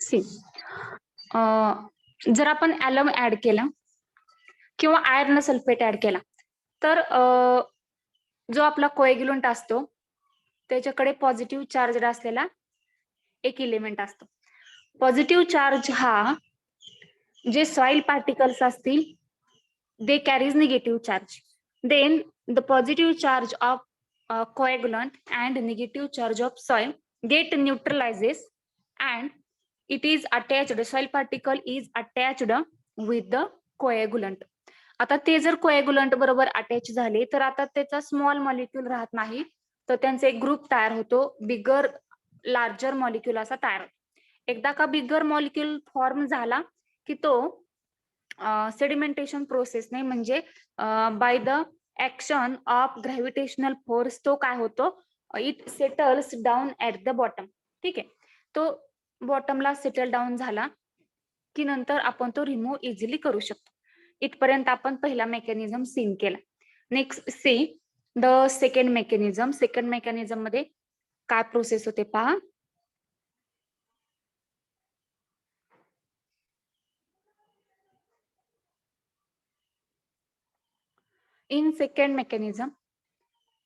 सी जर आपण ॲलम ऍड केला किंवा आयर्न सल्फेट ऍड केला तर जो आपला कोएग्युलंट असतो त्याच्याकडे पॉझिटिव्ह चार्ज असलेला एक इलेमेंट असतो. पॉझिटिव्ह चार्ज हा जे सॉइल पार्टिकल्स असतील they carries negative charge. Then the positive charge of coagulant and negative charge of soil get neutralizes and it is attached, soil particle is attached with the coagulant. आता ते जर कोएग्युलंट बरोबर attach झाले तर आता त्याचा small molecule राहत नाही तर त्यांचा एक ग्रुप तयार होतो, बिगर लार्जर मॉलिक्यूल असा तयार होतो. एकदा का बिगर मॉलिक्यूल फॉर्म झाला की तो सेडिमेंटेशन प्रोसेसने म्हणजे by the action of gravitational force तो काय होतो, it settles down at the bottom. ठीक आहे, तो बॉटमला सेटल डाऊन झाला की नंतर आपण तो रिमूव्ह इझिली करू शकतो. इथपर्यंत आपण पहिला मेकॅनिझम सीन केला. Next see the second mechanism. Second mechanism मध्ये काय प्रोसेस होते पहा. In second mechanism,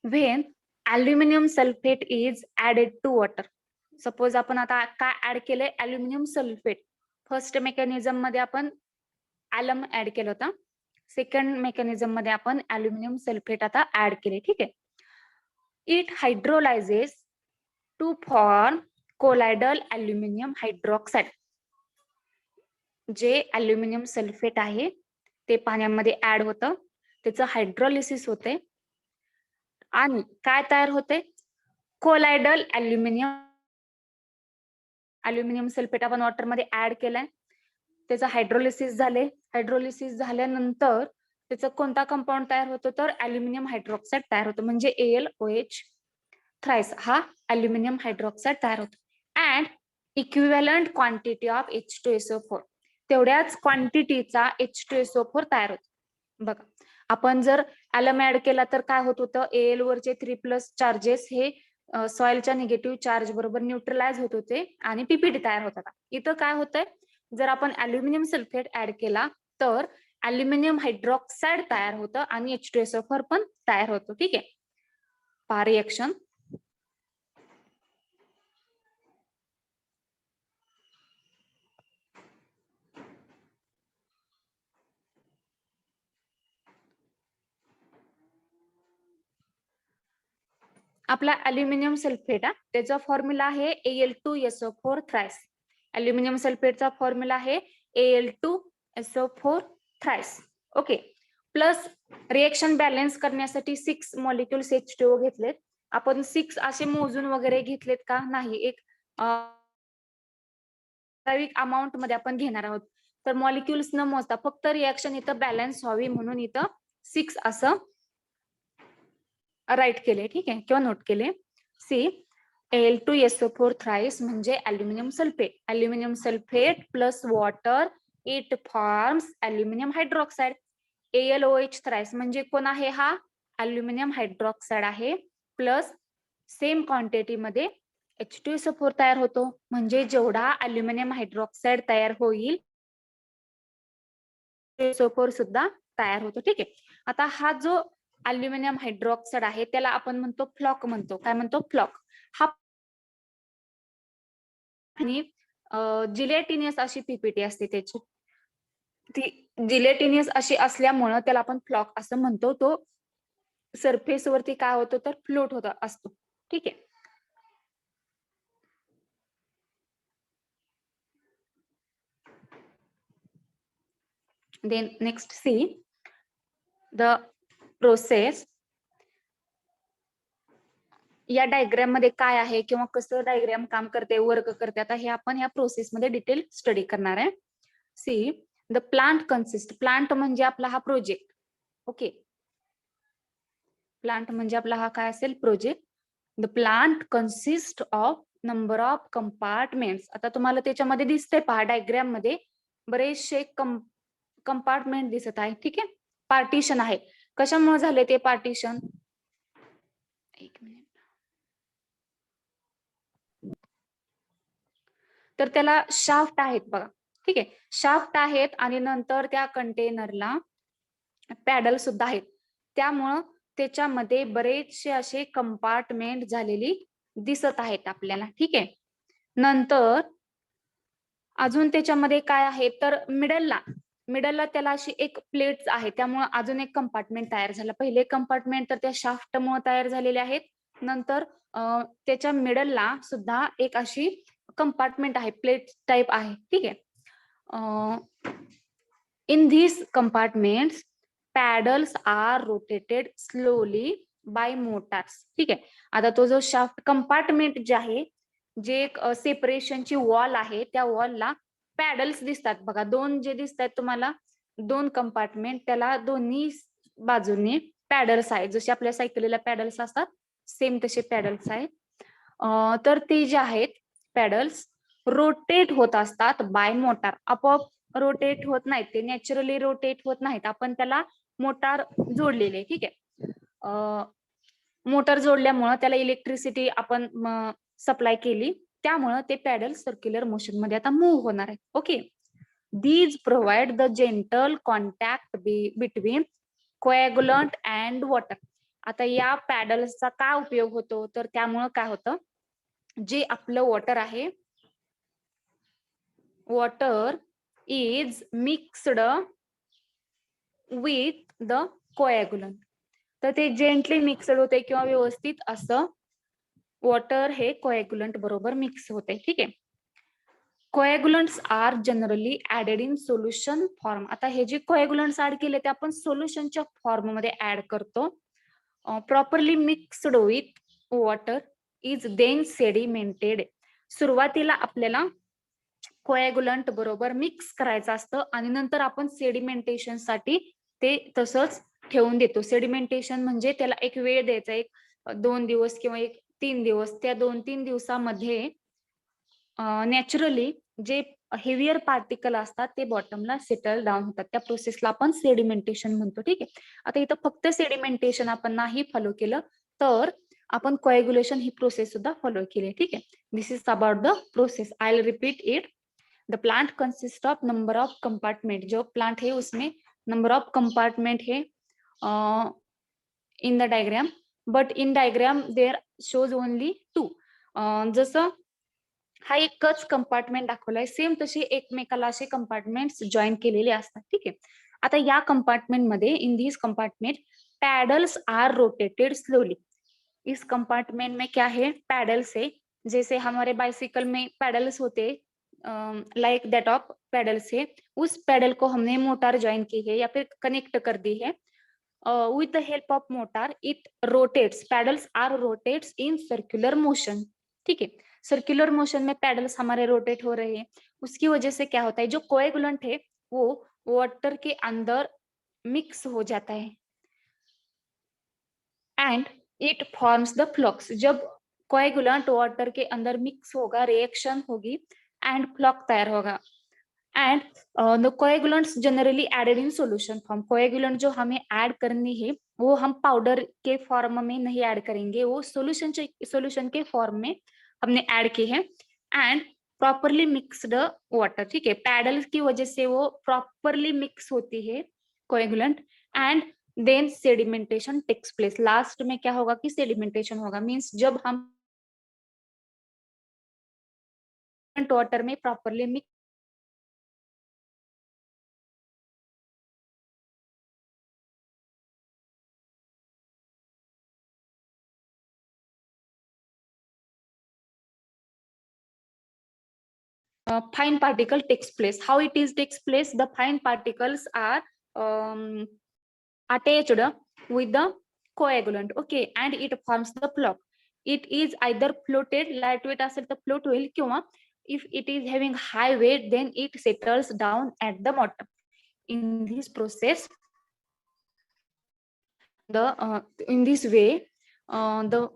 when aluminum sulfate is added to water. Suppose आपण आता काय ऍड केलंय, अल्युमिनियम सल्फेट. फर्स्ट मेकॅनिझम मध्ये आपण ॲलम ऍड केलं होतं, सेकंड मेकॅनिझम मध्ये आपण अल्युमिनियम सल्फेट आता ऍड केले. ठीक आहे. It hydrolyses to form colloidal aluminium hydroxide. जे अल्युमिनियम सल्फेट आहे ते पाण्यामध्ये ऍड होतं, त्याचं हायड्रोलिसिस होते आणि काय तयार होते, कोलायडल अल्युमिनियम सल्फेट आपण वॉटर मध्ये ऍड केलाय, त्याचं हायड्रोलिसिस झाले. हायड्रोलिसिस झाल्यानंतर त्याचं कोणता कंपाऊंड तयार होतो तर अल्युमिनियम हायड्रॉक्साईड तयार होतो, म्हणजे AlOH थ्राइस हा अल्युमिनियम हायड्रॉक्साईड तयार होतो. And equivalent quantity of H2SO4, तेवढ्याच क्वांटिटीचा H2SO4 तयार होतो. बघा, आपण जर ॲलम ऍड केला तर काय होत होतं, Al वरचे 3+ चार्जेस हे सॉइलच्या निगेटिव्ह चार्ज बरोबर न्यूट्रलाइज होत होते आणि पीपीटी तयार होत होता. इथं काय होतंय, जर आपण अल्युमिनियम सल्फेट ऍड केला तर अल्युमिनियम हायड्रॉक्साईड तयार होतं आणि H2SO4 पण तयार होतो. ठीक आहे, पहा रिएक्शन. आपला अल्युमिनियम सल्फेट त्याचा फॉर्म्युला आहे Al2SO4 थ्राइस. अल्युमिनियम सल्फेटचा फॉर्म्युला आहे Al2SO4 thrice. Okay, plus reaction balance करण्यासाठी 6 मॉलिक्युल्स H2O घेतलेत. आपण 6 असे मोजून वगैरे घेतलेत का नाही, एक अमाऊंट मध्ये आपण घेणार आहोत. तर मॉलिक्युल्स न मोजता फक्त रिएक्शन इथं बॅलन्स व्हावी म्हणून इथं 6 असं राईट केले. ठीक आहे, किंवा नोट केले. सी Al2SO4 थ्राइस म्हणजे aluminium sulphate. Aluminium sulphate plus water it forms aluminium hydroxide. AlOH thrice म्हणजे कोण आहे, हा अल्युमिनियम हायड्रॉक्साईड आहे, प्लस सेम क्वांटिटी मध्ये H2SO4 तयार होतो. म्हणजे जेवढा अल्युमिनियम हायड्रॉक्साईड तयार होईल SO4 सुद्धा तयार होतो. ठीक आहे, आता हा जो अल्युमिनियम हायड्रॉक्साईड आहे त्याला आपण म्हणतो फ्लॉक म्हणतो. काय म्हणतो, फ्लॉक. हा आणि जिलेटिनियस अशी पीपीटी असते त्याची, ती जिलेटिनियस अशी असल्यामुळं त्याला आपण फ्लॉक असं म्हणतो. तो सरफेस वरती काय होतो तर फ्लोट होत असतो. ठीक आहे, then next see the process. या डायग्राम मध्ये काय आहे किंवा कसं डायग्राम काम करते, वर्क करते, आता हे आपण या प्रोसेस मध्ये डिटेल स्टडी करणार आहे. See the plant consist. Plant म्हणजे आपला हा प्रोजेक्ट. ओके, प्लांट म्हणजे आपला हा काय असेल, project. The plant consist of number of compartments. आता तुम्हाला त्याच्यामध्ये दिसते पहा डायग्राम मध्ये बरेचसे कंपार्टमेंट दिसत आहे. ठीक आहे, पार्टिशन आहे. कशामुळे झाले ते पार्टिशन, एक मिनिट. तर त्याला शाफ्ट आहेत बघा, ठीक आहे, शाफ्ट आहेत आणि नंतर त्या कंटेनरला पॅडल सुद्धा आहेत. त्यामुळं त्याच्यामध्ये बरेचसे असे कंपार्टमेंट झालेली दिसत आहेत आपल्याला, ठीक आहे. नंतर अजून त्याच्यामध्ये काय आहे तर मिडलला त्याला अशी एक प्लेट आहे, त्यामुळे अजून एक कंपार्टमेंट तयार झालं. पहिले कंपार्टमेंट तर त्या शाफ्टमुळे तयार झालेले आहेत. नंतर त्याच्या मिडलला सुद्धा एक अशी कंपार्टमेंट आहे, प्लेट टाइप आहे, ठीक आहे. In this compartments paddles are rotated slowly by motors, ठीक आहे. आता तो जो शाफ्ट कंपार्टमेंट जे आहे, जे एक सेपरेशनची वॉल आहे, त्या वॉलला पॅडल्स दिसतात बघा, दोन जे दिसतात तुम्हाला, दोन कंपार्टमेंट, त्याला दोन्ही बाजूने पॅडल्स आहेत, जसे आपल्या सायकलीला पॅडल्स असतात सेम तसे पॅडल्स आहेत. तर ते जे आहेत पॅडल्स रोटेट होत असतात बाय मोटार, आपोआप रोटेट होत नाहीत, ते नॅचरली रोटेट होत नाहीत, आपण त्याला मोटार जोडलेले, ठीक आहे. मोटर जोडल्यामुळं त्याला इलेक्ट्रिसिटी आपण सप्लाय केली, त्यामुळं ते पॅडल सर्क्युलर मोशन मध्ये आता मूव्ह होणार आहे. Okay, these provide the gentle contact between coagulant and water. आता या पॅडल्सचा काय उपयोग होतो तर त्यामुळं काय होतं, जे आपलं वॉटर आहे, water is mixed with the coagulant, तर ते जेंटली मिक्सड होते किंवा व्यवस्थित असं वॉटर हे कोएगुलंट बरोबर मिक्स होते, ठीक आहे. Coagulants are generally added in solution form. आता हे जे कोएगुलंट्स ऍड केले ते आपण सोल्युशनच्या फॉर्म मध्ये ऍड करतो. Properly mixed with water is then sedimented. सुरुवातीला आपल्याला कोएगुलंट बरोबर मिक्स करायचं असतं आणि नंतर आपण सेडिमेंटेशन साठी ते तसंच ठेवून देतो. सेडिमेंटेशन म्हणजे त्याला एक वेळ द्यायचा, एक 2 दिवस किंवा 3 दिवस. त्या 2-3 दिवसामध्ये नॅचरली जे हेवियर पार्टिकल असतात ते बॉटमला सेटल डाऊन होतात, त्या प्रोसेसला आपण सेडिमेंटेशन म्हणतो, ठीक आहे. आता इथं फक्त सेडिमेंटेशन आपण नाही फॉलो केलं तर आपण कोएगुलेशन ही प्रोसेस सुद्धा फॉलो केली, ठीक आहे. This is about the process, I will repeat it. The plant consist of number of compartment. जो प्लांट है उसमें नंबर ऑफ कंपार्टमेंट है in the diagram, but in diagram there shows only 2. जसं हा एकच कंपार्टमेंट दाखवलाय, सेम तसे एकमेकाला असे कंपार्टमेंट जॉईन केलेले असतात, ठीक आहे. आता या कंपार्टमेंट मध्ये, in this compartment paddles are rotated slowly. इस कंपार्टमेंट में क्या है, पैडल्स है, जैसे हमारे बाइसिकल में पैडल्स होते, लाइक दैट ऑफ पैडल्स है, उस पैडल को हमने मोटर ज्वाइन की है या फिर कनेक्ट कर दी है. With the help of motor it rotates, paddles are rotates in circular motion, ठीक है. सर्कुलर मोशन में पैडल्स हमारे रोटेट हो रहे हैं, उसकी वजह से क्या होता है, जो कोएगुलेंट है वो वाटर के अंदर मिक्स हो जाता है and it forms the flux. जब कोएगुलेंट वाटर के अंदर मिक्स होगा, रिएक्शन होगी एंड फ्लक्स तैयार होगा. And the coagulants generally added in solution form. Coagulant जो हमें ऐड करनी है वो हम पाउडर के फॉर्म में नहीं ऐड करेंगे, वो सोल्यूशन के फॉर्म में हमने ऐड की है. एंड प्रॉपरली मिक्सड वाटर, ठीक है. पैडल की वजह से वो प्रॉपरली मिक्स होती है coagulant and then sedimentation takes place. Last में क्या होगा कि सेडिमेंटेशन होगा, मीन्स जब हम वाटर में properly mix fine particle takes place. How it is takes place? The fine particles are attached with the coagulant, okay, and it forms the flock. It is either floated, lightweight असेल तर float होईल, किंवा if it is having high weight then it settles down at the bottom. In this process, in this way, the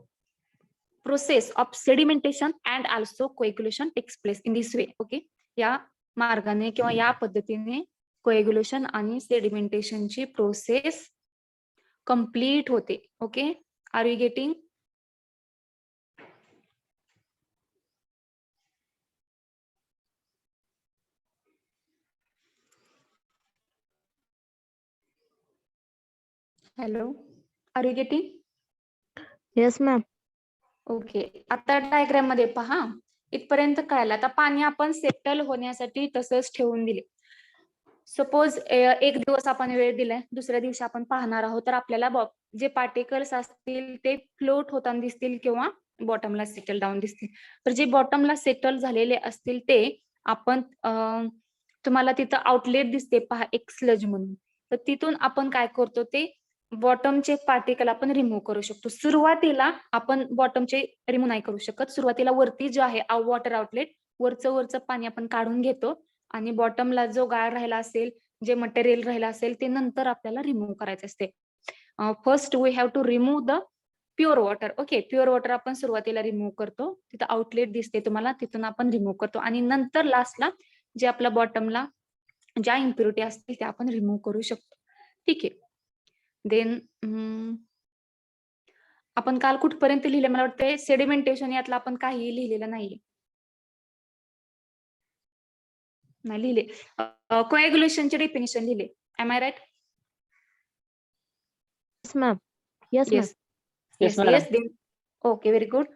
process of sedimentation and also coagulation takes place in this way, okay. या मार्गाने किंवा या पद्धतीने coagulation आणि सेडिमेंटेशनची process complete होते, okay. Are you getting? Hello, are you getting? Yes ma'am. Okay, आता diagram मध्ये पहा, इथपर्यंत कळालं. आता पाणी आपण सेटल होण्यासाठी तसंच ठेवून दिले. सपोज एक दिवस आपण वेळ दिलाय, दुसऱ्या दिवशी आपण पाहणार आहोत, तर आपल्याला जे पार्टिकल्स असतील ते फ्लोट होताना दिसतील किंवा बॉटमला सेटल डाऊन दिसतील. तर जे बॉटमला सेटल झालेले असतील ते आपण तुम्हाला तिथं आउटलेट दिसते पहा, एक स्लज म्हणून. तर तिथून आपण काय करतो, ते बॉटमचे पार्टिकल आपण रिमूव्ह करू शकतो. सुरुवातीला आपण बॉटमचे रिमूव्ह नाही करू शकत. सुरुवातीला वरती जे आहे वॉटर आउटलेट, वरचं पाणी आपण काढून घेतो आणि बॉटमला जो गाळ राहिला असेल, जे मटेरियल राहिलं असेल, ते नंतर आपल्याला रिमूव्ह करायचं असते. First we have to remove the pure water. Okay, pure water आपण सुरुवातीला रिमूव्ह करतो. तिथं आउटलेट दिसते तुम्हाला, तिथून आपण रिमूव्ह करतो आणि नंतर लास्टला जे आपल्या बॉटमला ज्या इम्प्युरिटी असतील त्या आपण रिमूव्ह करू शकतो. ठीक आहे. देन आपण काल कुठपर्यंत लिहिले, मला वाटतं सेडिमेंटेशन, यातलं आपण काहीही लिहिलेलं नाहीये. नाही लिहिले. कोएग्युलेशनचे डेफिनेशन लिहिले. Am I right? Yes ma'am. Yes ma'am. Yes yes. Okay, very good.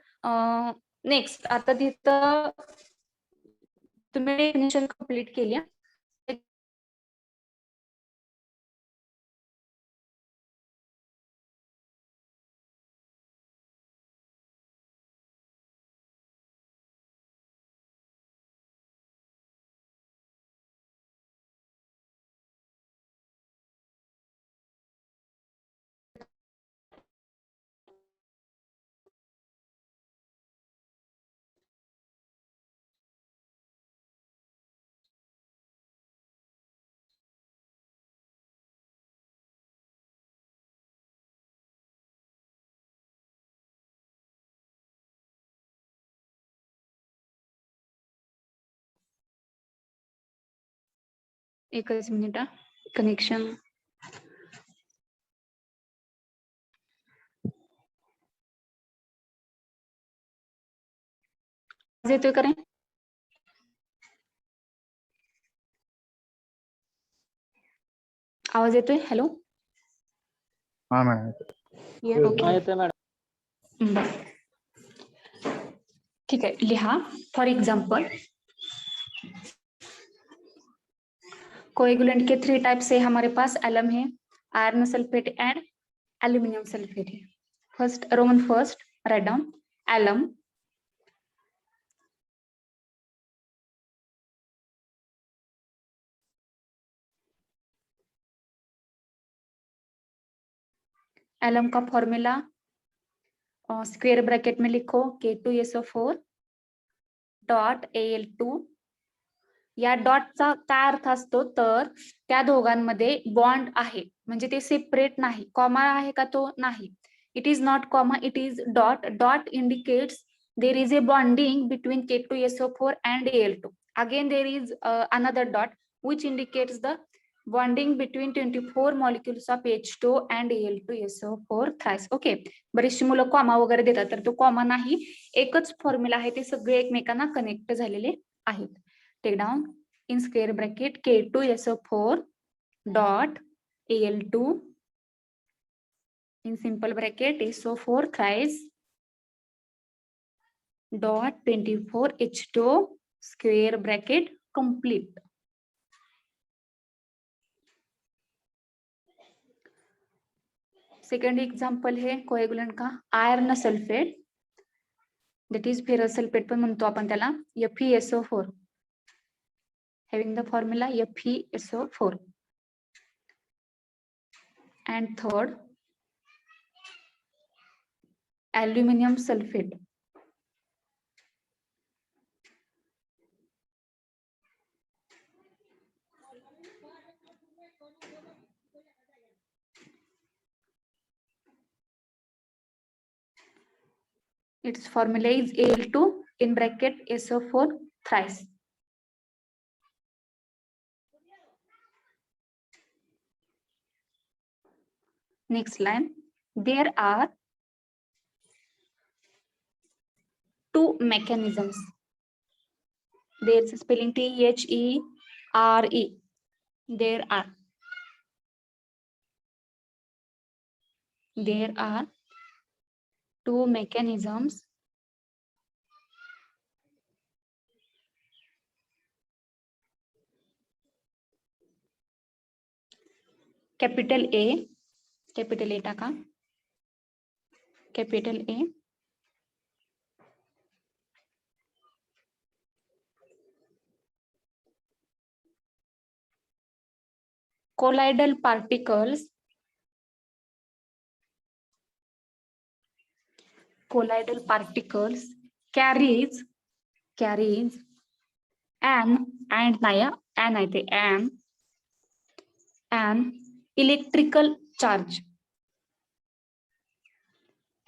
Next, आता तिथं तुम्ही डेफिनेशन कंप्लीट केली. एकच मिनिट, कनेक्शन. येतोय का रे? आवाज येतोय? हॅलो. हा मॅडम. ओके मॅडम, ठीक आहे. लिहा. फॉर एग्जाम्पल, कोएगुलेंट के 3 टाइप्स है हमारे पास. एलम है, iron sulphate and aluminium sulphate है. First, roman first, right down. Alum, alum का फॉर्मूला स्क्वेयर ब्रैकेट में लिखो K2SO4 डॉट Al2. या डॉटचा काय अर्थ असतो, तर त्या दोघांमध्ये बॉन्ड आहे, म्हणजे ते सेपरेट नाही. कॉमा आहे का, तो नाही. It is not comma, it is dot. Dot indicates there is a bonding between K2SO4 and Al2. Again there is another dot which indicates the bonding between 24 molecules of H2 and Al2SO4 thrice. Okay, बरीचशी मुलं comma वगैरे देतात, तर तो comma नाही, एकच formula आहे, ते सगळे एकमेकांना कनेक्ट झालेले आहेत. Take down in square bracket K2SO4 dot Al2 in simple bracket SO4 thrice dot 24 H2 square bracket complete. Second example है कोएगुलेंट का iron sulphate, that is ferrous sulphate पण म्हणतो आपण त्याला, FeSO4, having the formula FeSO4. And third, aluminum sulfate. Its formula is Al2 in bracket SO4 thrice. Next line, there are two mechanisms. There's spelling THERE. There are there are two mechanisms capital A टाका capital A colloidal particles carries an electrical charge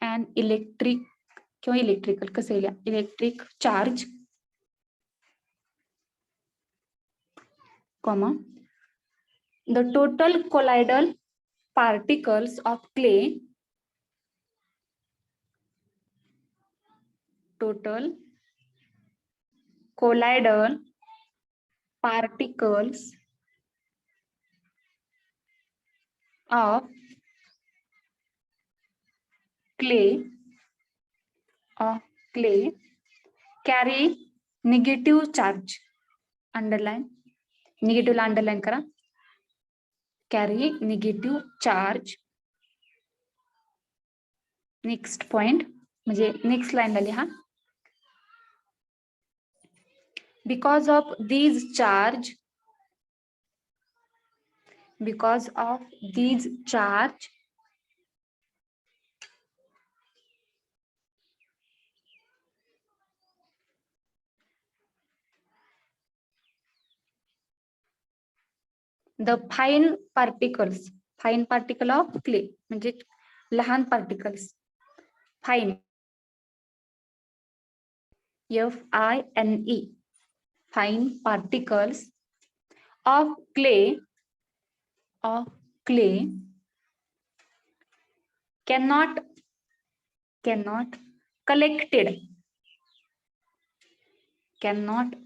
an electric किंवा electrical कसं येईल electric charge comma the total colloidal particles of clay total colloidal particles of clay carry negative charge underline negative La underline करा carry negative charge next point म्हणजे next line ला लिहा because of these charge the fine particle of clay म्हणजे लहान particles fine FINE fine particles of clay cannot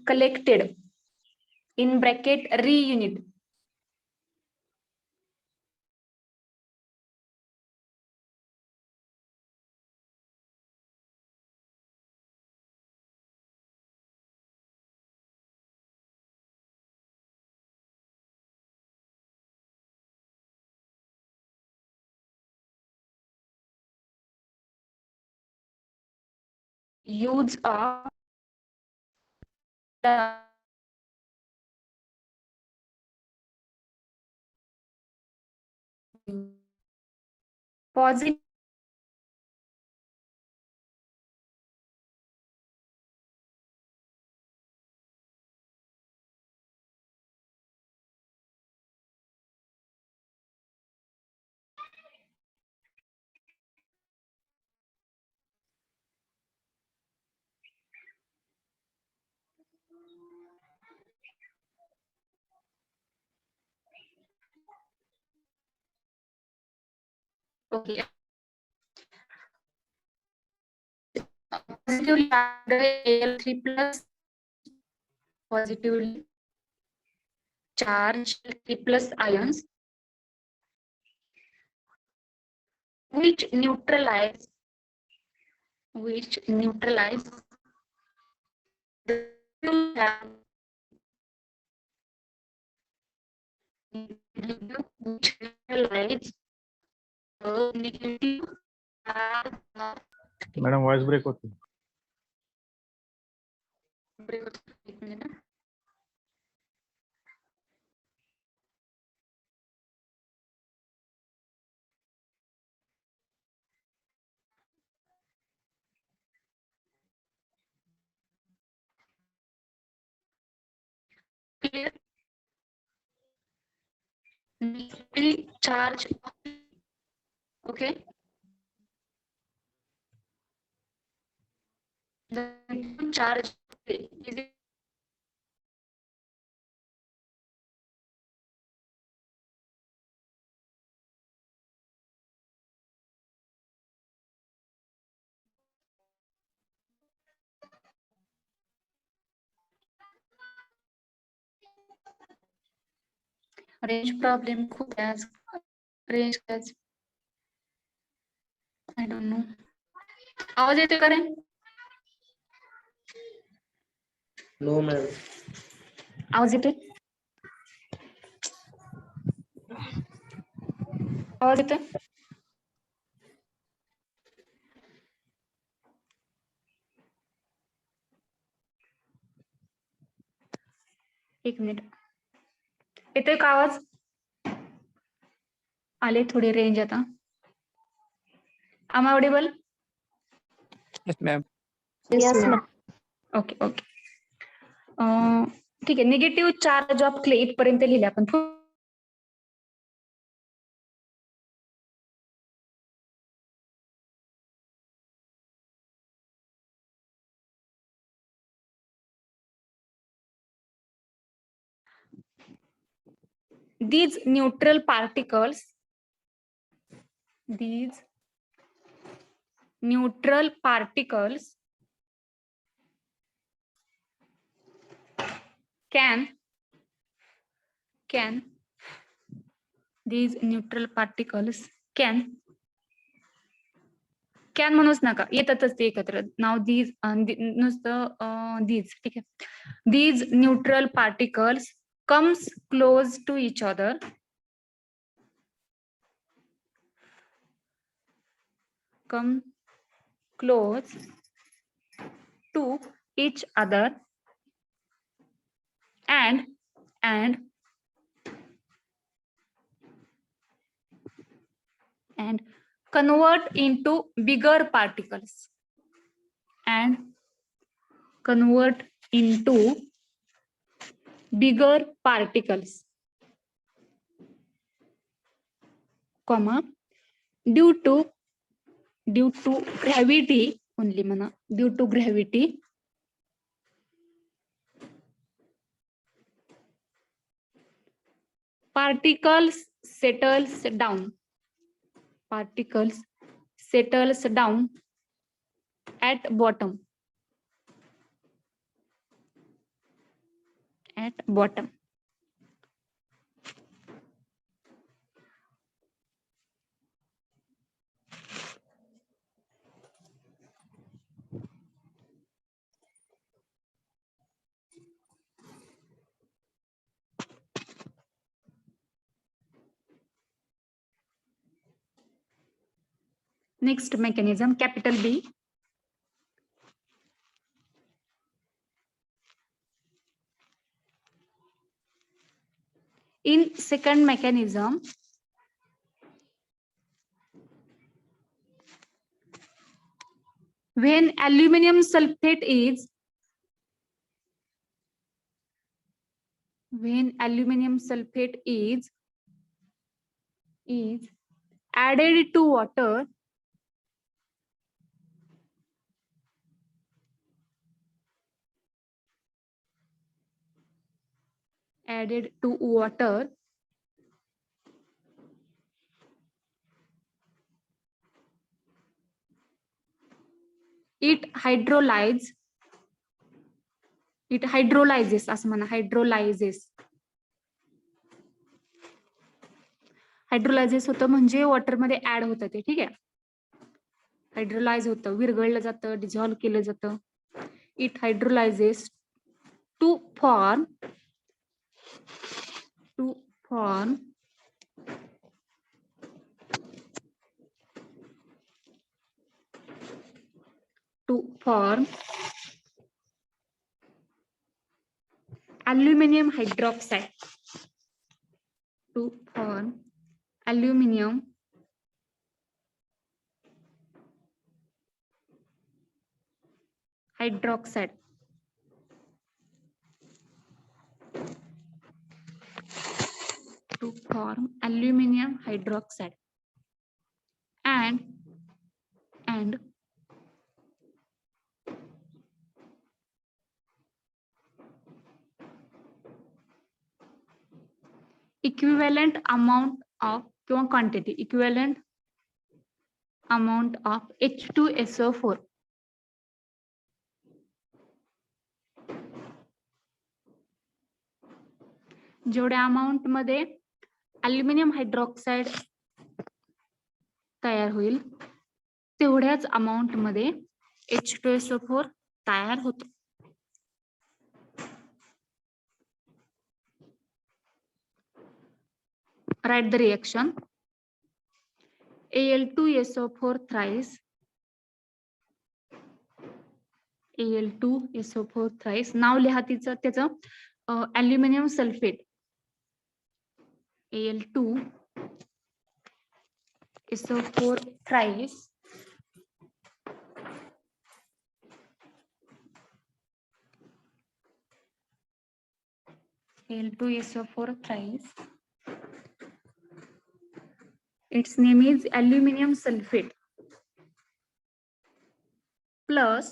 collected in bracket reunit use of positive okay positively Al3 plus positively charged 3 plus ions which neutralize the which neutralize the negative charge of madam voice break होती एक minute ना. Clear? Negatively charge okay the negative charge is range problem खूप आहे आज range I don't know. आवाज येतोय का रे? No ma'am. आवाज येतोय? आवाज येतोय? एक मिनिट. येतोय का आवाज? आले थोडी रेंज आता. Am I audible? Yes, ma'am. Yes, ma'am. ma'am. Okay okay. ठीक आहे. निगेटिव्ह चार्ज ऑफ क्ले इथपर्यंत लिहिले आपण. These neutral particles can these neutral particles can म्हणूच नका, येतातच ते एकत्र. नाव these नुसतं these. ठीक आहे. These neutral particles comes close to each other and convert into bigger particles comma due to gravity only म्हणा. due to gravity particles settles down at bottom. Next mechanism, capital B. In second mechanism, when aluminum sulfate is added to water, it hydrolyzes असं म्हणा. हायड्रोलायझेस होतं म्हणजे water मध्ये add होतं ते. ठीक आहे. हायड्रोलाइज होतं, विरघळलं जातं, डिझॉल्व्ह केलं जातं. It hydrolyses to form aluminum hydroxide. and equivalent amount of H2SO4. जेवढ्या अमाउंट मध्ये अल्युमिनियम हायड्रॉक्साइड तयार होईल तेवढ्याच अमाऊंट मध्ये H2SO4 तयार होतो. Write the reaction. Al2SO4 thrice. Al2SO4 thrice. नाव लिहा त्याचं aluminium sulphate. Al2SO4 thrice. Al2SO4 thrice. Its name is aluminum sulfate plus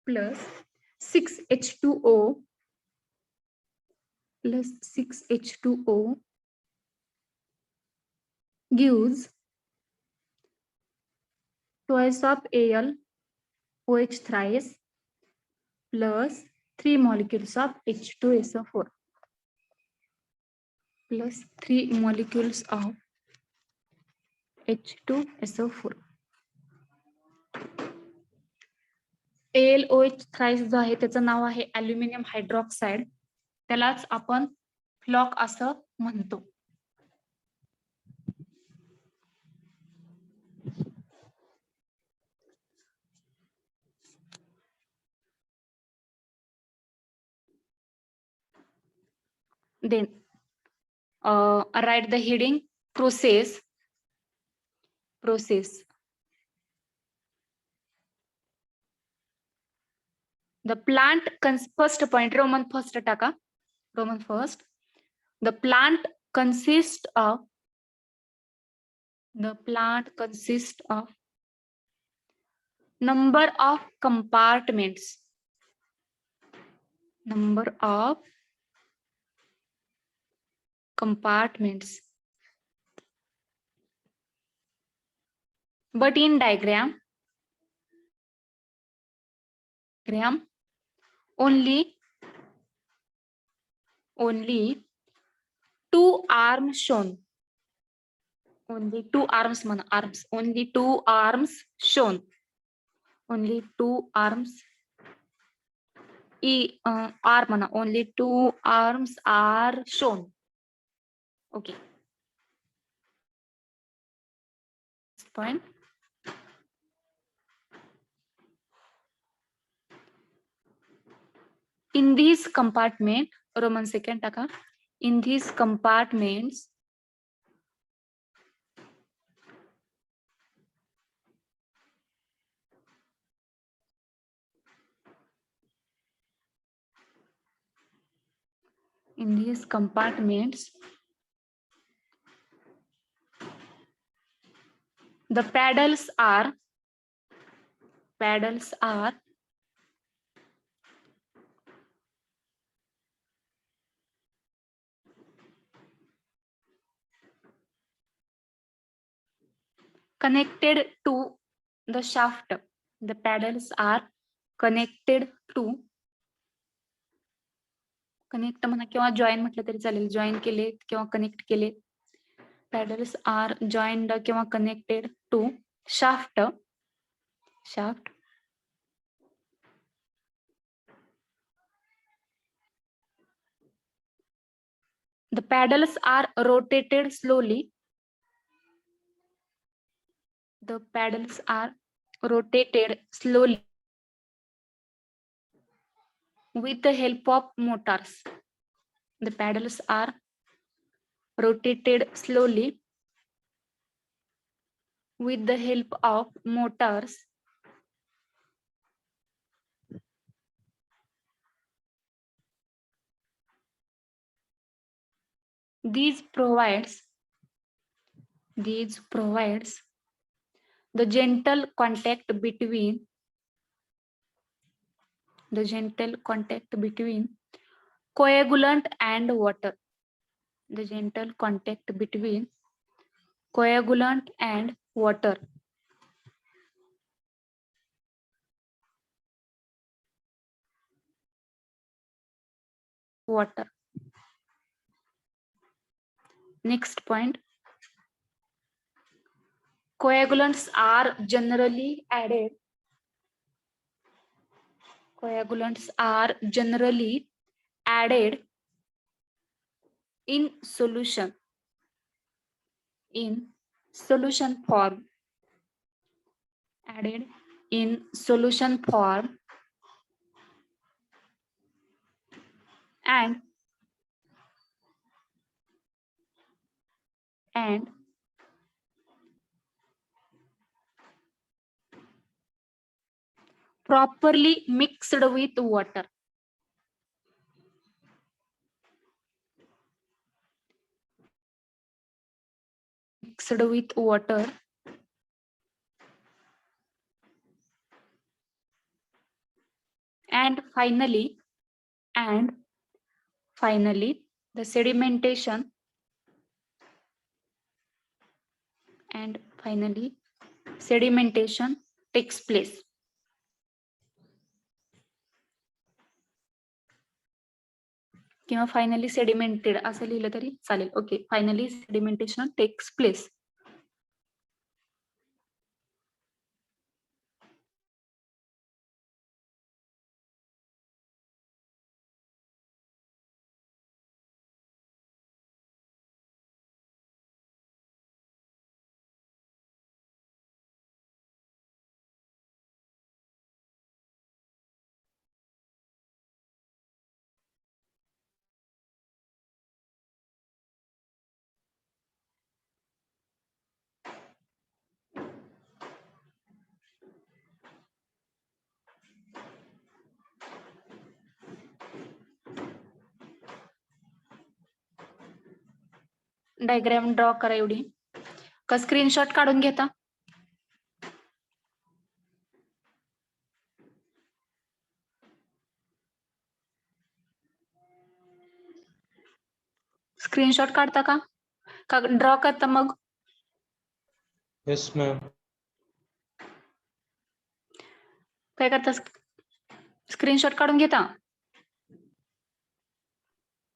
plus 6H2O plus 6H2O gives twice of Al OH thrice plus 3 molecules of H2SO4 plus 3 molecules of H2SO4. AlOH thrice जो आहे त्याचं नाव आहे aluminium hydroxide, त्यालाच आपण flock असं म्हणतो. Then write the heading process. The plant first point Roman first टाका. Roman first. The plant consists of number of compartments. But in diagram only 2 arms shown. Only 2 arms shown. Only 2 arms only 2 arms are shown. Okay. Point. In these compartment, Roman second taka. In these compartments, the paddles are connected to the shaft. The paddles are connected to connect म्हणा किंवा join म्हटलं तरी चालेल. Join केले किंवा connect केले. Paddles are joined किंवा connected to shaft. The paddles are rotated slowly. The paddles are rotated slowly with the help of motors. The paddles are rotated slowly with the help of motors. These provides the gentle contact between coagulant and water. The gentle contact between coagulant and water. water. Next point. Coagulants are generally added. Coagulants are generally added in solution. In solution form. Added in solution form. And properly mixed with water. Mixed with water. And finally, the sedimentation. And finally, sedimentation takes place. किंवा finally sedimented असं लिहिलं तरी चालेल. Okay, finally sedimentation takes place. Diagram draw करा एवढी. का screenshot काढून घेता? स्क्रीनशॉट काढता का ड्रॉ करता मग? Yes, ma'am. काय करता? स्क्रीनशॉट काढून घेता?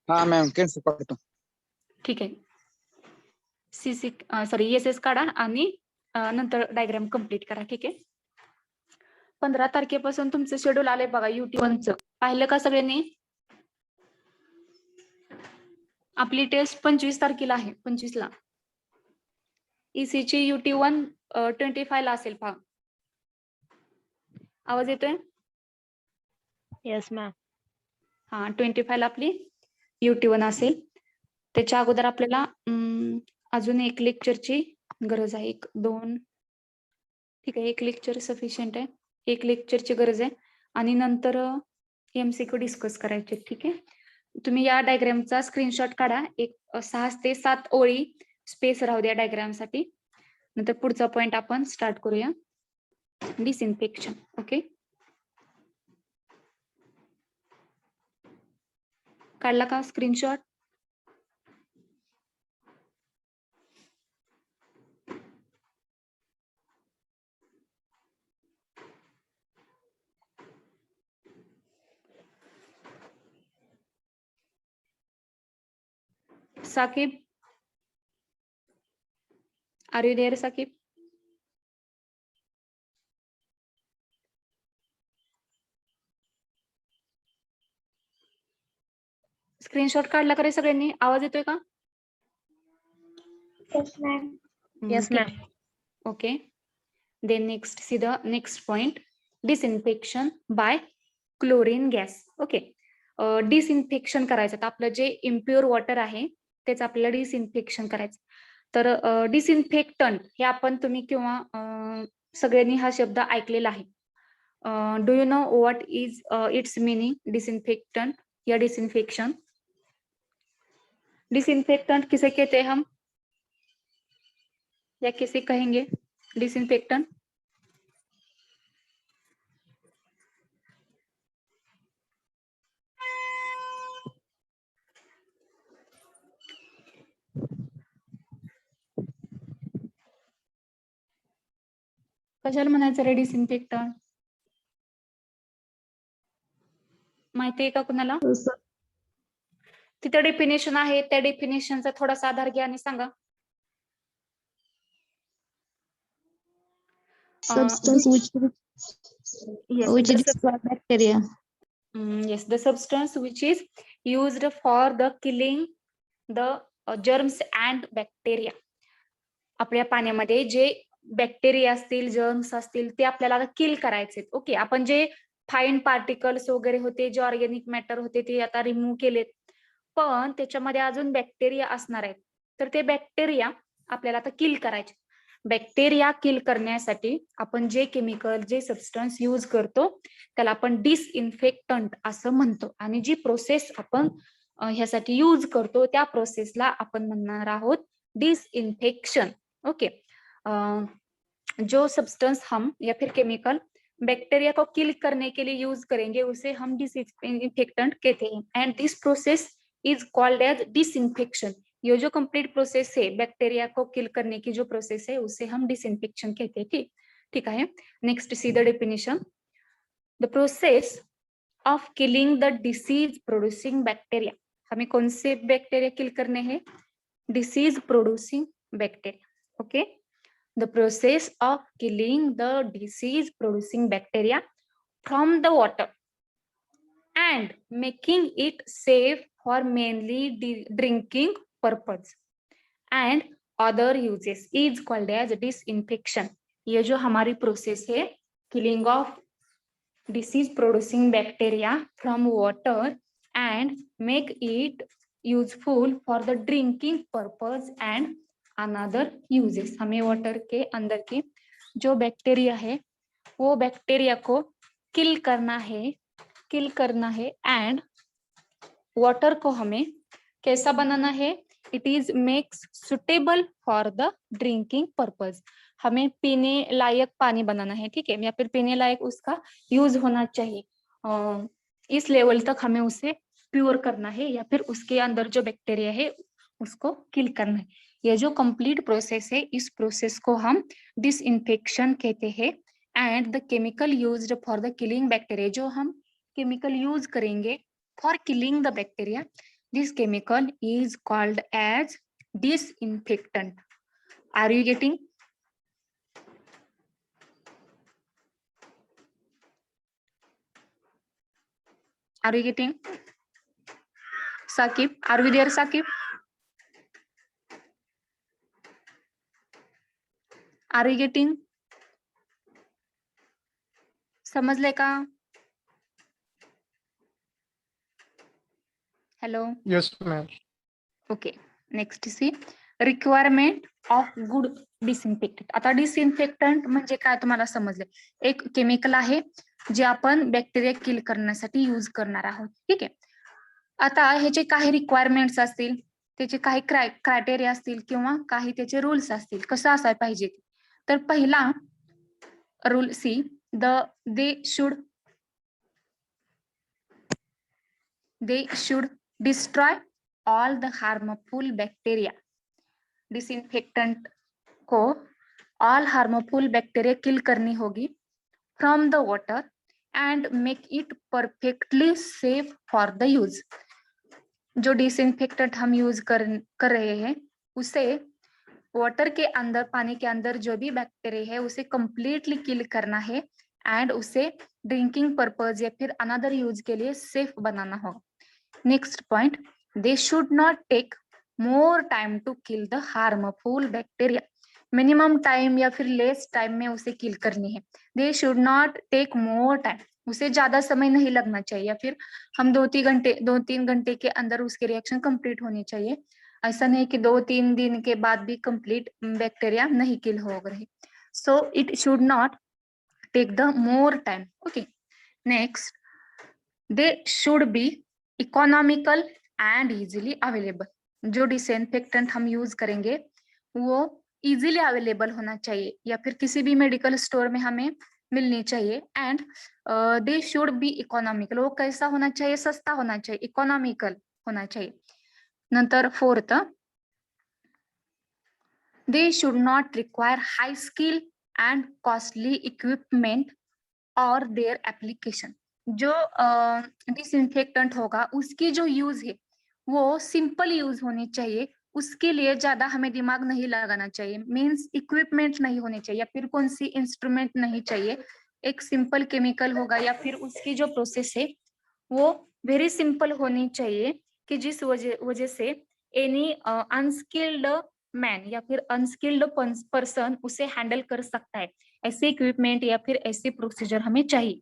हाँ मैम कैसे करता? ठीक आहे. ESS काढा आणि नंतर डायग्राम कंप्लीट करा. ठीक आहे. 15 तारखेपासून तुमचं शेड्यूल आलंय बघा UT1चं. पाहिलं का सगळ्यांनी? आपली टेस्ट 25 तारखेला आहे. 25 ला. EC ची UT1 25 ला असेल पहा. आवाज येतोय? Yes, ma'am. हा 25 ला आपली UT1 असेल. त्याच्या अगोदर आपल्याला अजून एक लेक्चरची गरज आहे. 1 2 ठीक आहे. 1 लेक्चर सफिशियंट आहे. 1 लेक्चरची गरज आहे आणि नंतर MCQ डिस्कस करायचे. ठीक आहे. तुम्ही या डायग्रामचा स्क्रीनशॉट काढा. 6 ते 7 ओळी स्पेस राहू द्या डायग्राम साठी. नंतर पुढचा पॉइंट आपण स्टार्ट करूया. डिसइन्फेक्शन. ओके. काढला का screenshot? Sakib, are you there, Sakib? Screenshot काढला का रे सगळ्यांनी? आवाज येतोय का? Yes, ma'am. Yes, ma'am. Okay. Then see the next point. Disinfection by chlorine gas. Okay. Disinfection करायचं. तर आपलं जे इम्प्युअर वॉटर आहे तेच आपल्याला डिसइन्फेक्शन करायचं. तर डिसइन्फेक्टंट हे आपण तुम्ही किंवा सगळ्यांनी हा शब्द ऐकलेला आहे. Do you know what is it's meaning? Disinfectant या डिसइन्फेक्शन. डिसइन्फेक्टेंट किसे कहते हैं हम या किसे कहेंगे डिसइन्फेक्टेंट? कशाला म्हणायचं रे डिसइन्फेक्टंट? माहिती आहे का कुणाला? तिथं डेफिनेशन आहे, त्या डेफिनेशनचा थोडासा आधार घ्या आणि सांगा. Substance Yes, which destroy bacteria. Yes, the substance which is used for the killing the germs and bacteria. आपल्या पाण्यामध्ये जे बॅक्टेरिया असतील, जर्म्स असतील, ते आपल्याला आता किल करायचे. ओके, आपण जे फाईन पार्टिकल्स वगैरे होते, जे ऑर्गॅनिक मॅटर होते, ते आता रिमूव्ह केलेत, पण त्याच्यामध्ये अजून बॅक्टेरिया असणार आहेत. तर ते बॅक्टेरिया आपल्याला आता किल करायचे. बॅक्टेरिया किल करण्यासाठी आपण जे केमिकल, जे सबस्टन्स यूज करतो, त्याला आपण डिसइन्फेक्टंट असं म्हणतो. आणि जी प्रोसेस आपण ह्यासाठी यूज करतो, त्या प्रोसेसला आपण म्हणणार आहोत डिसइन्फेक्शन. ओके, जो सब्सटेंस हम या फिर केमिकल बैक्टीरिया को किल करने के लिए यूज करेंगे उसे हम डिसइंफेक्टेंट कहते हैं. And this process is called as disinfection. ये जो कंप्लीट प्रोसेस है बैक्टीरिया को किल करने की जो प्रोसेस है उसे हम डिसइंफेक्शन कहते हैं. ठीक है. Next see the definition. The process of killing the disease producing bacteria. हमें कौन से बैक्टीरिया किल करने हैं? Disease producing bacteria. Okay, the process of killing the disease producing bacteria from the water and making it safe for mainly drinking purpose and other uses is called as disinfection. ये जो हमारी process है killing of disease producing bacteria from water and make it useful for the drinking purpose and another uses. हमें water के अंदर की जो bacteria है वो बैक्टीरिया को किल करना है एंड वाटर को हमें कैसा बनाना है? It is makes suitable for the drinking purpose. हमें पीने लायक पानी बनाना है. ठीक है, या फिर पीने लायक उसका यूज होना चाहिए. इस लेवल तक हमें उसे प्योर करना है या फिर उसके अंदर जो बैक्टीरिया है उसको किल करना है. ये जो कंप्लीट प्रोसेस है, इस प्रोसेस को हम डिसइंफेक्शन कहते हैं. And the chemical used for the killing bacteria, जो हम केमिकल यूज करेंगे for killing the bacteria, this chemical is called as disinfectant. Are you getting? Are you getting? Sakib, are we there, Sakib? Are you getting? समझले का? Hello. Yes, ma'am. Okay. Next see requirement of good disinfectant. आता disinfectant म्हणजे काय तुम्हाला समजले? एक chemical आहे जे आपण bacteria किल करण्यासाठी यूज करणार आहोत. ठीक आहे. आता ह्याचे काही रिक्वायरमेंट्स असतील, त्याचे काही क्रायटेरिया असतील किंवा काही त्याचे रूल्स असतील. कसं असायला पाहिजे? तर पहिला rule see they should destroy all the harmful bacteria. Disinfectant को all harmful bacteria किल करनी होगी from the water and make it perfectly safe for the use. जो डिसइंफेक्टेंट हम यूज कर रहे हैं उसे वाटर के अंदर, पानी के अंदर जो भी बैक्टीरिया है उसे कंप्लीटली किल करना है एंड उसे ड्रिंकिंग पर्पज या फिर अनदर यूज के लिए सेफ बनाना होगा. Next point, they should not take more time to kill the harmful bacteria. Minimum time या फिर लेस टाइम में उसे किल करनी है. They should not take more time, उसे ज्यादा समय नहीं लगना चाहिए या फिर हम 2-3 घंटे के अंदर उसके रिएक्शन कंप्लीट होनी चाहिए. ऐसा नहीं कि 2-3 दिन के बाद भी कंप्लीट बैक्टीरिया नहीं किल हो रही. So it should not take the more time. Okay. Next, they should be economical and easily available. जो डिसइंफेक्टेंट हम यूज करेंगे वो इजीली अवेलेबल होना चाहिए या फिर किसी भी मेडिकल स्टोर में हमें मिलनी चाहिए. And they should be economical. वो कैसा होना चाहिए? सस्ता होना चाहिए, इकोनॉमिकल होना चाहिए. नंतर fourth, they should not require high skill and costly equipment और देयर एप्लीकेशन. जो डिसइंफेक्टेंट होगा उसकी जो यूज है वो सिंपल यूज होनी चाहिए, उसके लिए ज्यादा हमें दिमाग नहीं लगाना चाहिए, मीन्स इक्विपमेंट नहीं होने चाहिए या फिर कौन सी इंस्ट्रूमेंट नहीं चाहिए। एक सिंपल केमिकल होगा या फिर उसकी जो प्रोसेस है वो वेरी सिंपल होनी चाहिए, कि जिस वजह से एनी अनस्किल्ड मैन या फिर अनस्किल्ड पर्सन उसे हैंडल कर सकता है। ऐसे इक्विपमेंट या फिर ऐसे प्रोसीजर हमें चाहिए।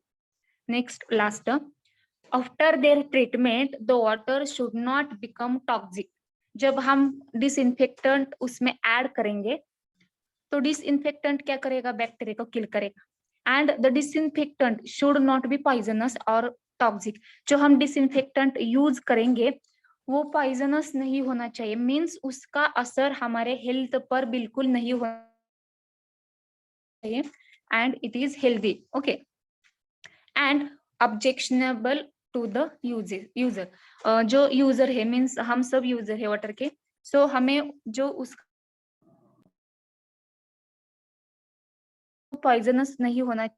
Next last, after their treatment the water should not become toxic. जब हम डिसइंफेक्टेंट उसमें ऐड करेंगे तो डिसइंफेक्टेंट क्या करेगा, बैक्टीरिया को किल करेगा। And the disinfectant should not be poisonous और टॉक्सिक। जो हम डिसइंफेक्टेंट यूज करेंगे वो पॉइजनस नहीं होना चाहिए, मीन्स उसका असर हमारे हेल्थ पर बिल्कुल नहीं होना चाहिए, and it is healthy. Okay, and objectionable to the user. जो यूजर है, मीन्स हम सब यूजर है वाटर के, सो हमें जो उस पॉइजनस नहीं होना।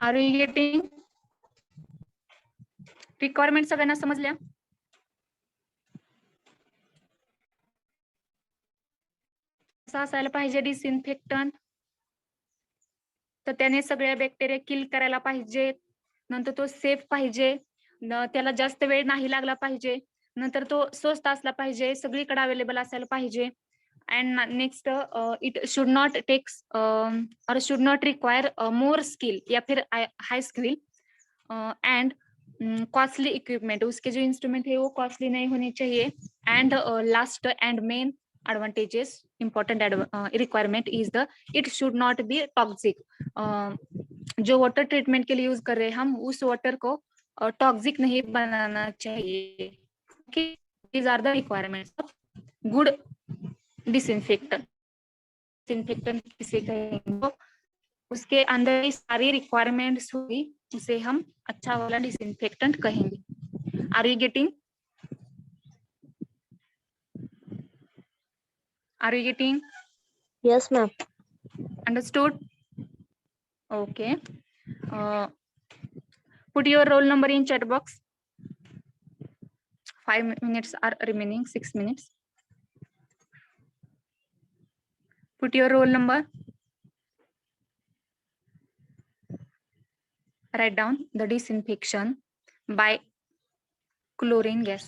Are you getting? रिक्वायरमेंट सगळ्यांना समजल्या? असं असायला पाहिजे डिसइन्फेक्टंट, तर त्याने सगळ्या बॅक्टेरिया किल करायला पाहिजे, नंतर तो सेफ पाहिजे, त्याला जास्त वेळ नाही लागला पाहिजे, नंतर तो स्वस्त असला पाहिजे, सगळीकडे अवेलेबल असायला पाहिजे. And next, it should not takes or should not require more skill या फिर high skill and costly equipment. उसके जो इंस्ट्रूमेंट है वो कॉस्टली नहीं होने चाहिए. And last and main advantages, important requirement is the it should not be toxic. जो वाटर ट्रीटमेंट के लिए यूज कर रहे हैं हम, उस वाटर को टॉक्सिक नहीं बनाना चाहिए. Okay, these are the requirements of good disinfectant. Disinfectant किसे कहेंगे, उसके अंदर ही सारी रिक्वायरमेंट्स होगी, उसे हम अच्छा वाला डिसइंफेक्टेंट कहेंगे. Are you getting? Are you getting? Yes, ma'am. Understood? Okay. Put your roll number in chat box. 5 minutes are remaining, 6 minutes. Put your roll number. Write down the disinfection by chlorine gas.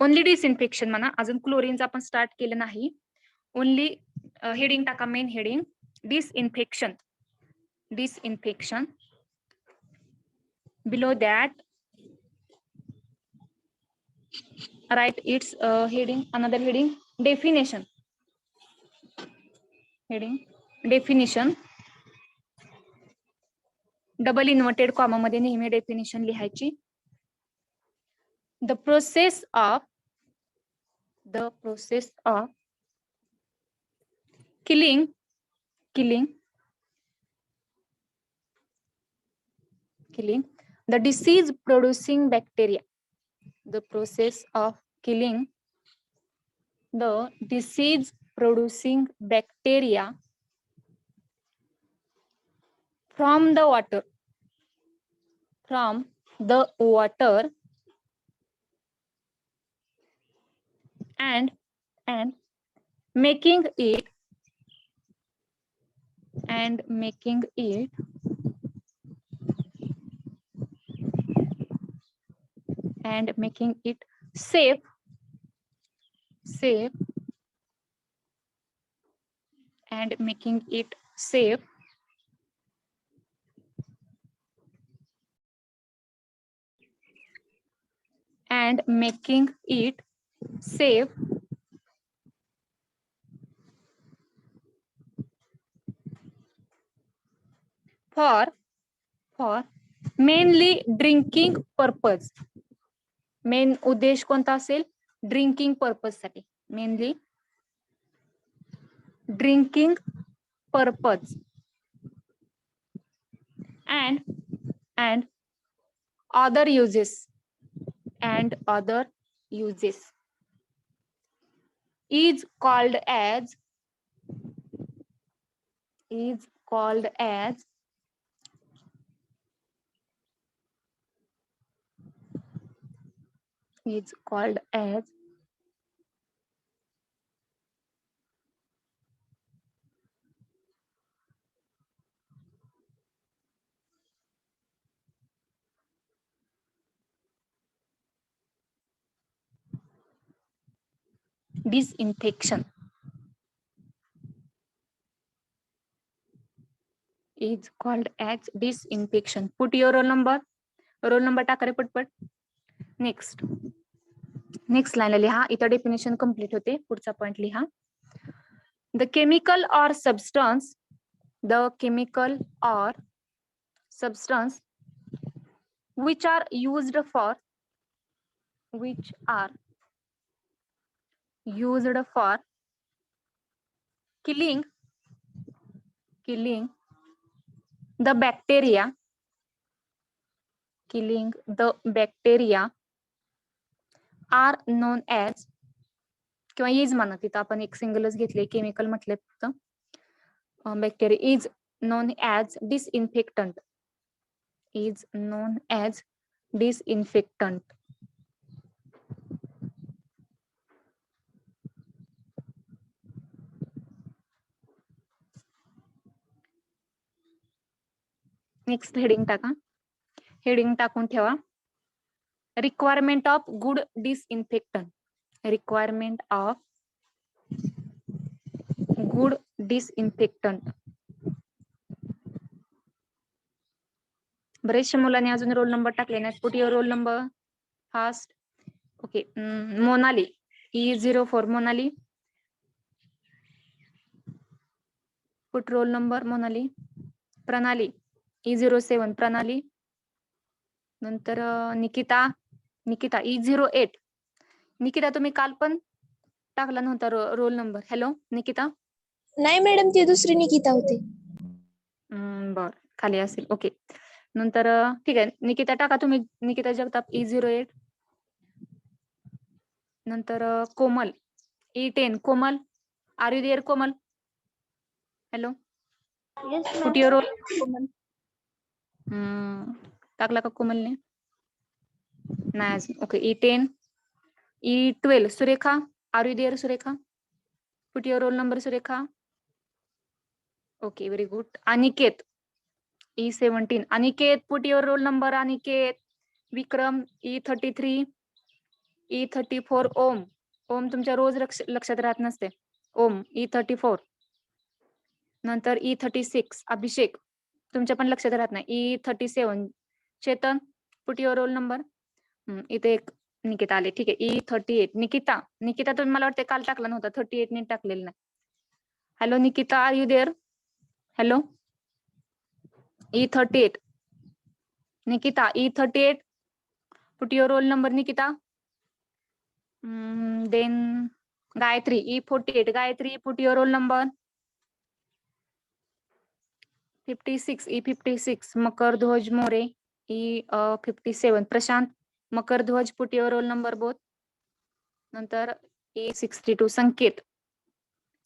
Only disinfection म्हणा, अजून क्लोरीनचं आपण start केलं नाही. Only heading टाका, main heading disinfection. Disinfection. Below that write its heading, another heading definition. Heading definition. Double inverted comma मध्ये नेहमी definition लिहायची. The process of killing the disease producing bacteria. The process of killing the disease producing bacteria from the water and making it and making it and making it safe and making it safe and making it safe for mainly drinking purpose. Main उद्देश कोणता असेल? Drinking purpose साठी. Mainly drinking purpose and other uses is called as disinfection. Is called as disinfection. Put your roll number. Roll number टाका रे पटपट. Next line लिहा. इथं definition complete होते. पुढचा पॉइंट लिहा. द केमिकल और substance which are used for killing the bacteria are known as किंवा इज म्हणा. तिथं आपण एक सिंगलच घेतले. केमिकल म्हटले फक्त. Bacteria is known as disinfectant. Next heading टाका. हेडिंग टाकून ठेवा. Requirement of good disinfectant. बरेचशा मुलांनी अजून रोल नंबर टाकले नाही. Put your roll number fast. Okay. Monali E04 Monali. Put roll number Monali. प्रणाली E07 प्रणाली. नंतर निकिता E08. निकिता तुम्ही काल पण टाकला नव्हता रोल नंबर. हॅलो निकिता. नाही मॅडम, ती दुसरी निकिता होती. बर खाली असेल. ओके. नंतर ठीक आहे. निकिता टाका तुम्ही. निकिता जगताप E08. नंतर Komal E10. Komal are you there Komal? Hello. Put your roll Komal. टाकला का कोमलने? नाही. Okay. E10. E12 Surekha. Are you there Surekha? Put your roll number Surekha. Okay very good. Aniket E17. Aniket put your roll number. Aniket. Vikram E33. E34 Om तुमच्या रोज लक्षात राहत नसते. ओम E34. नंतर E36 अभिषेक तुमच्या पण लक्षात राहत नाही. E37 Chetan put your roll number. इथे एक निकिता आले. ठीक आहे. E38 निकिता तुम्ही मला वाटते काल टाकला नव्हता. 38 ने टाकलेलं नाही. Hello Nikita are you there? Hello. E38 Nikita E38 put your roll number Nikita. Then Gayatri E48 Gayatri put your roll number. 56 E56 Makardhwaj More E57 Prashant Makardhwaj put your roll number both. नंतर E62 संकेत.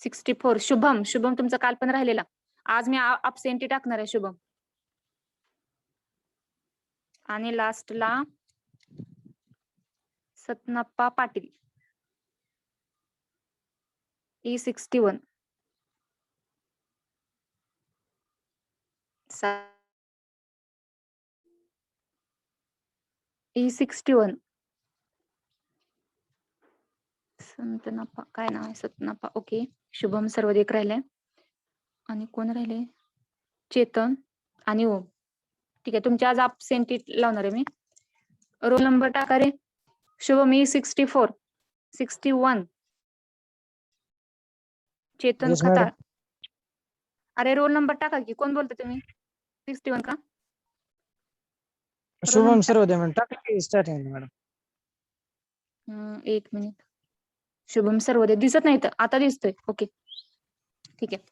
64 शुभम तुमचा काल पण राहिलेला. आज मी अब्सेंटी टाकणार आहे शुभम. आणि लास्टला सतनाप्पा पाटील. E61. E61. संतनापा काय नाव आहे? सतनापा. ओके. शुभम सर्वदेक राहिले आणि कोण राहिले? चेतन आणि ओम. ठीक आहे, तुमची आज absentee लावणार आहे मी. रोल नंबर टाका रे. शुभम E64. 61. चेतन Yes, खताळ. madam. अरे रोल नंबर टाका की. कोण बोलतो तुम्ही? 61 का? शुभम सर्वोदय मॅडम टाकली स्टार्टिंग मॅडम. एक मिनिट. शुभम सर्वोदय दिसत नाही तर आता दिसतोय. ओके, ठीक आहे.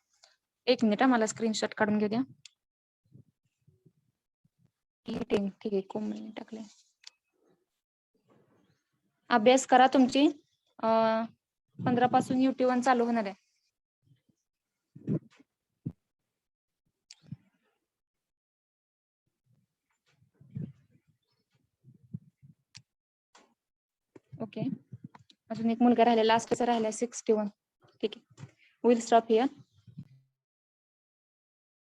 एक मिनिट, मला स्क्रीनशॉट काढून घेऊ द्या. ठीक आहे, कोण टाकले. अभ्यास करा तुमची. 15 पासून UT1 चालू होणार आहे. ओके, अजून एक मुलगा राहिला, लास्टचा राहिला 61. ठीक आहे, विल स्टॉप हिअर.